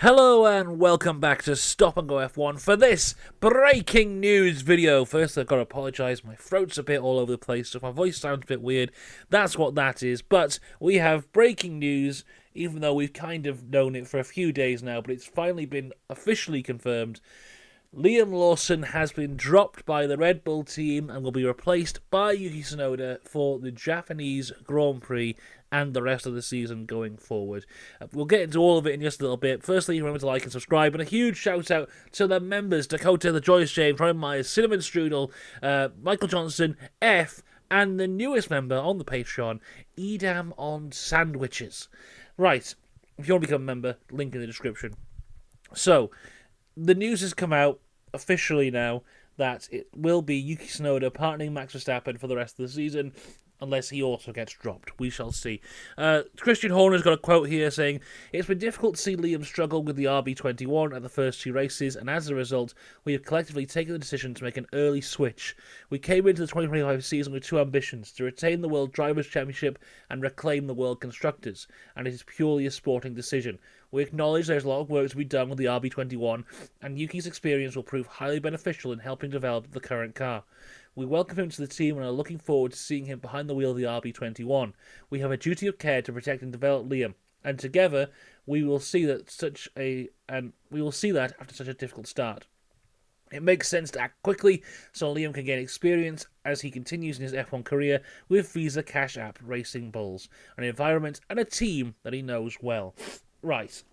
Hello and welcome back to Stop and Go F1 for this breaking news video. First, I've got to apologise, my throat's a bit all over the place, so if my voice sounds a bit weird, that's what that is. But we have breaking news, even though we've kind of known it for a few days now, but it's finally been officially confirmed. Liam Lawson has been dropped by the Red Bull team and will be replaced by Yuki Tsunoda for the Japanese Grand Prix and the rest of the season going forward. We'll get into all of it in just a little bit. Firstly, remember to like and subscribe, and a huge shout out to the members: Dakota, the Joyce James, Ryan Myers, Cinnamon Strudel, Michael Johnson, F, and the newest member on the Patreon, Edam on Sandwiches. Right, if you want to become a member, link in the description. So, the news has come out officially now that it will be Yuki Tsunoda partnering Max Verstappen for the rest of the season, unless he also gets dropped. We shall see. Christian Horner's got a quote here saying, "It's been difficult to see Liam struggle with the RB21 at the first two races, and as a result, we have collectively taken the decision to make an early switch. We came into the 2025 season with two ambitions, to retain the World Drivers' Championship and reclaim the World Constructors, and it is purely a sporting decision. We acknowledge there's a lot of work to be done with the RB21, and Yuki's experience will prove highly beneficial in helping develop the current car. We welcome him to the team and are looking forward to seeing him behind the wheel of the RB21. We have a duty of care to protect and develop Liam, and together we will see that after such a difficult start. It makes sense to act quickly so Liam can gain experience as he continues in his F1 career with Visa Cash App Racing Bulls, an environment and a team that he knows well." Right.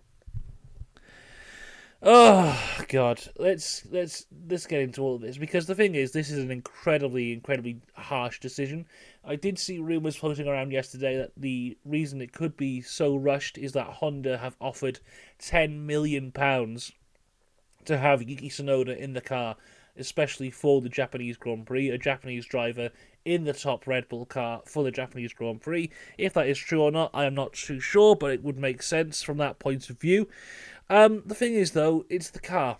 Oh God, let's get into all of this, because the thing is, this is an incredibly harsh decision. I did see rumours floating around yesterday that the reason it could be so rushed is that Honda have offered £10 million to have Yuki Tsunoda in the car, especially for the Japanese Grand Prix, a Japanese driver in the top Red Bull car for the Japanese Grand Prix. If that is true or not, I am not too sure, but it would make sense from that point of view. The thing is, though, it's the car.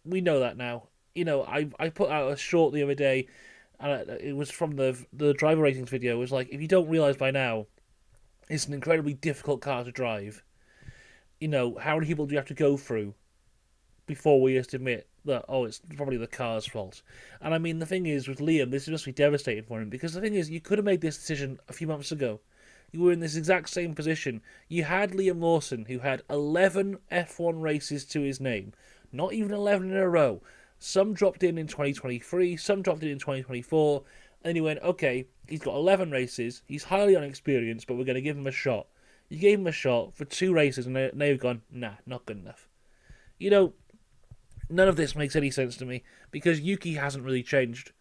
We know that now. You know, I put out a short the other day, and it was from the driver ratings video. It was like, if you don't realise by now, it's an incredibly difficult car to drive. You know, how many people do you have to go through before we just admit that, oh, it's probably the car's fault? And I mean, the thing is, with Liam, this must be devastating for him, because the thing is, you could have made this decision a few months ago. You were in this exact same position. You had Liam Lawson, who had 11 F1 races to his name. Not even 11 in a row. Some dropped in 2023, some dropped in 2024, and you went, okay, he's got 11 races, he's highly unexperienced, but we're going to give him a shot. You gave him a shot for 2 races, and now you've gone, nah, not good enough. You know, none of this makes any sense to me, because Yuki hasn't really changed.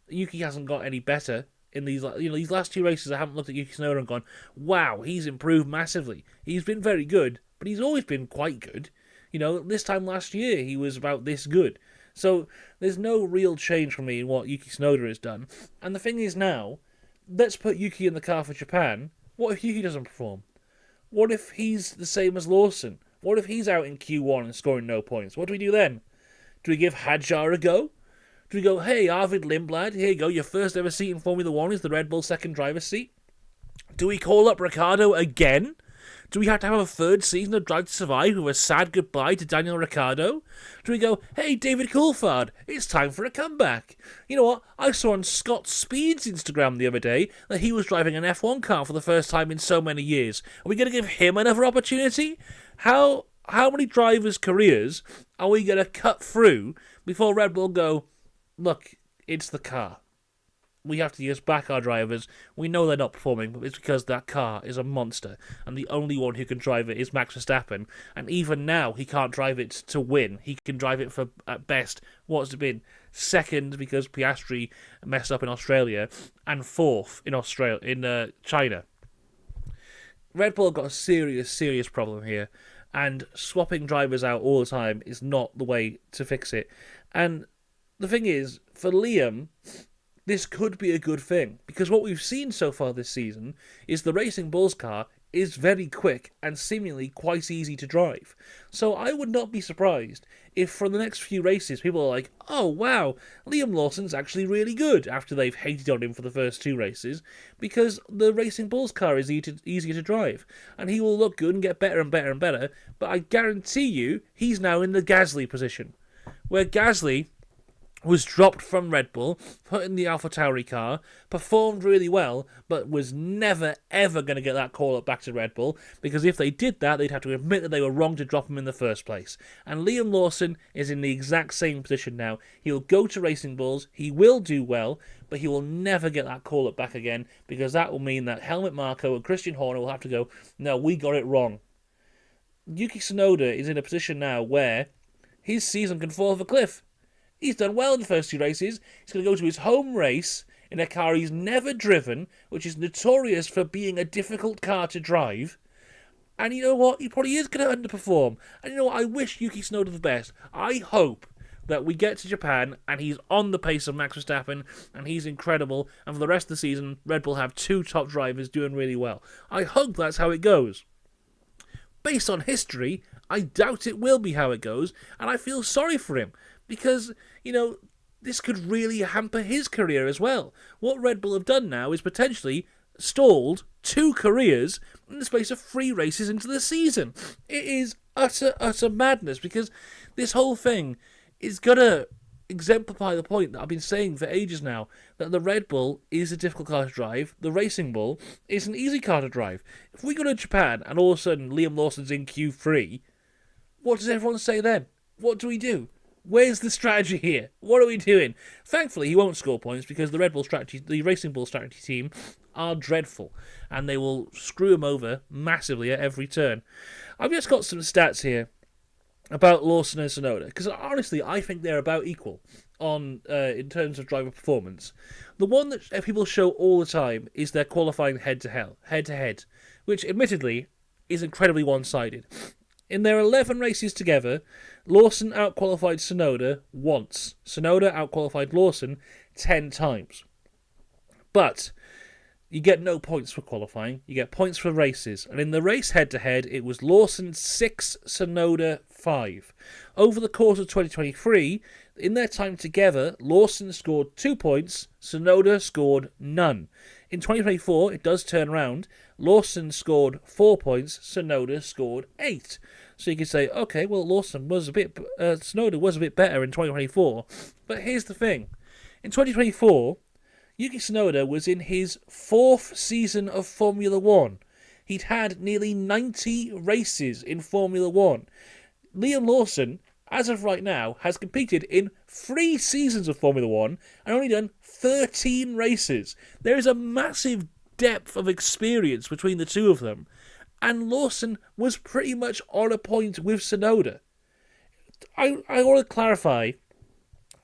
Yuki hasn't got any better. In these last 2 races, I haven't looked at Yuki Tsunoda and gone, wow, he's improved massively. He's been very good, but he's always been quite good. You know, this time last year, he was about this good. So, there's no real change for me in what Yuki Tsunoda has done. And the thing is now, let's put Yuki in the car for Japan. What if Yuki doesn't perform? What if he's the same as Lawson? What if he's out in Q1 and scoring no points? What do we do then? Do we give Hadjar a go? Do we go, hey, Arvid Lindblad, here you go, your first ever seat in Formula 1 is the Red Bull second driver's seat? Do we call up Ricciardo again? Do we have to have a third season of Drive to Survive with a sad goodbye to Daniel Ricciardo? Do we go, hey, David Coulthard, it's time for a comeback? You know what? I saw on Scott Speed's Instagram the other day that he was driving an F1 car for the first time in so many years. Are we going to give him another opportunity? How many drivers' careers are we going to cut through before Red Bull go, look, it's the car. We have to just back our drivers. We know they're not performing, but it's because that car is a monster, and the only one who can drive it is Max Verstappen. And even now, he can't drive it to win. He can drive it for, at best, what's it been? Second, because Piastri messed up in Australia, and fourth in China. Red Bull have got a serious problem here, and swapping drivers out all the time is not the way to fix it. And the thing is, for Liam, this could be a good thing, because what we've seen so far this season is the Racing Bulls car is very quick and seemingly quite easy to drive. So I would not be surprised if for the next few races people are like, oh wow, Liam Lawson's actually really good after they've hated on him for the first 2 races because the Racing Bulls car is easier to drive and he will look good and get better and better and better, but I guarantee you he's now in the Gasly position where Gasly was dropped from Red Bull, put in the AlphaTauri car, performed really well, but was never, ever going to get that call-up back to Red Bull, because if they did that, they'd have to admit that they were wrong to drop him in the first place. And Liam Lawson is in the exact same position now. He'll go to Racing Bulls, he will do well, but he will never get that call-up back again, because that will mean that Helmut Marko and Christian Horner will have to go, no, we got it wrong. Yuki Tsunoda is in a position now where his season can fall off a cliff. He's done well in the first 2 races. He's going to go to his home race in a car he's never driven, which is notorious for being a difficult car to drive. And you know what? He probably is going to underperform. And you know what? I wish Yuki Tsunoda the best. I hope that we get to Japan and he's on the pace of Max Verstappen and he's incredible. And for the rest of the season, Red Bull have 2 top drivers doing really well. I hope that's how it goes. Based on history, I doubt it will be how it goes. And I feel sorry for him. Because, you know, this could really hamper his career as well. What Red Bull have done now is potentially stalled 2 careers in the space of 3 races into the season. It is utter madness because this whole thing is going to exemplify the point that I've been saying for ages now, that the Red Bull is a difficult car to drive, the Racing Bull is an easy car to drive. If we go to Japan and all of a sudden Liam Lawson's in Q3, what does everyone say then? What do we do? Where's the strategy here? What are we doing? Thankfully, he won't score points because the Racing Bull strategy team are dreadful and they will screw him over massively at every turn. I've just got some stats here about Lawson and Tsunoda because honestly, I think they're about equal on in terms of driver performance. The one that people show all the time is their qualifying head-to-head, which admittedly is incredibly one-sided. In their 11 races together, Lawson outqualified Tsunoda once. Tsunoda outqualified Lawson 10 times. But you get no points for qualifying. You get points for races. And in the race head-to-head, it was Lawson 6, Tsunoda 5. Over the course of 2023, in their time together, Lawson scored 2 points, Tsunoda scored none. In 2024, it does turn around. Lawson scored 4 points, Tsunoda scored 8. So you could say, okay, well, Tsunoda was a bit better in 2024. But here's the thing. In 2024, Yuki Tsunoda was in his 4th season of Formula 1. He'd had nearly 90 races in Formula 1. Liam Lawson, as of right now, has competed in 3 seasons of Formula 1 and only done 13 races. There is a massive depth of experience between the two of them. And Lawson was pretty much on a point with Tsunoda. I want to clarify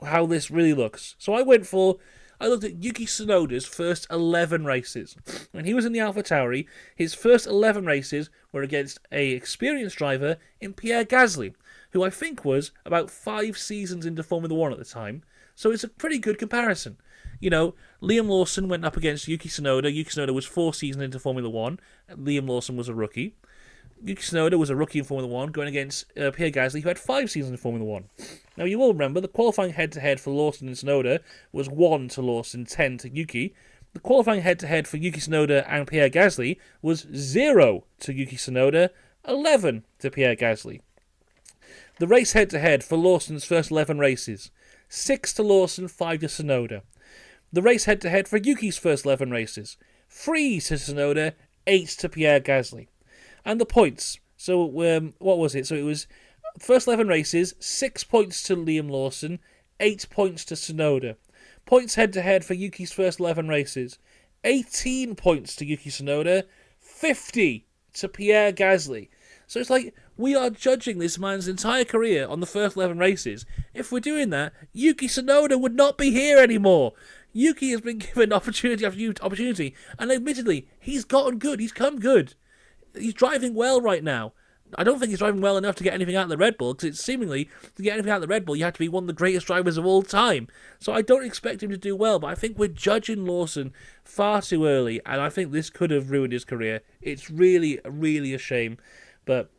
how this really looks. So I looked at Yuki Tsunoda's first 11 races. When he was in the AlphaTauri, his first 11 races were against an experienced driver in Pierre Gasly, who I think was about 5 seasons into Formula 1 at the time. So it's a pretty good comparison. You know, Liam Lawson went up against Yuki Tsunoda. Yuki Tsunoda was 4 seasons into Formula 1. Liam Lawson was a rookie. Yuki Tsunoda was a rookie in Formula 1, going against Pierre Gasly, who had 5 seasons in Formula 1. Now, you will remember, the qualifying head-to-head for Lawson and Tsunoda was 1 to Lawson, 10 to Yuki. The qualifying head-to-head for Yuki Tsunoda and Pierre Gasly was 0 to Yuki Tsunoda, 11 to Pierre Gasly. The race head-to-head for Lawson's first 11 races, 6 to Lawson, 5 to Tsunoda. The race head-to-head for Yuki's first 11 races, 3 to Tsunoda, 8 to Pierre Gasly. And the points. So, what was it? So it was first 11 races, 6 points to Liam Lawson, 8 points to Tsunoda. Points head-to-head for Yuki's first 11 races, 18 points to Yuki Tsunoda, 50 to Pierre Gasly. So it's like, we are judging this man's entire career on the first 11 races. If we're doing that, Yuki Tsunoda would not be here anymore. Yuki has been given opportunity after opportunity, and admittedly, he's gotten good, he's come good. He's driving well right now. I don't think he's driving well enough to get anything out of the Red Bull, because it's seemingly, to get anything out of the Red Bull, you have to be one of the greatest drivers of all time. So I don't expect him to do well, but I think we're judging Lawson far too early, and I think this could have ruined his career. It's really, really a shame, but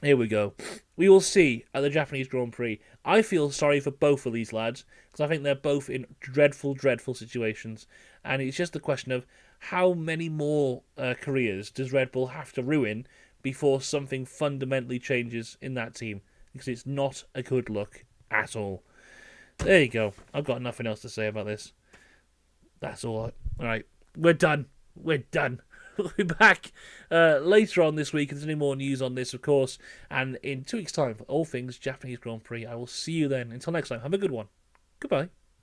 here we go. We will see at the Japanese Grand Prix. I feel sorry for both of these lads, because I think they're both in dreadful, dreadful situations, and it's just a question of how many more careers does Red Bull have to ruin before something fundamentally changes in that team, because it's not a good look at all. There you go. I've got nothing else to say about this. That's all. All right, we're done. We're done. We'll be back later on this week. There's any more news on this, of course, and in 2 weeks' time for all things Japanese Grand Prix. I will see you then. Until next time, have a good one. Goodbye.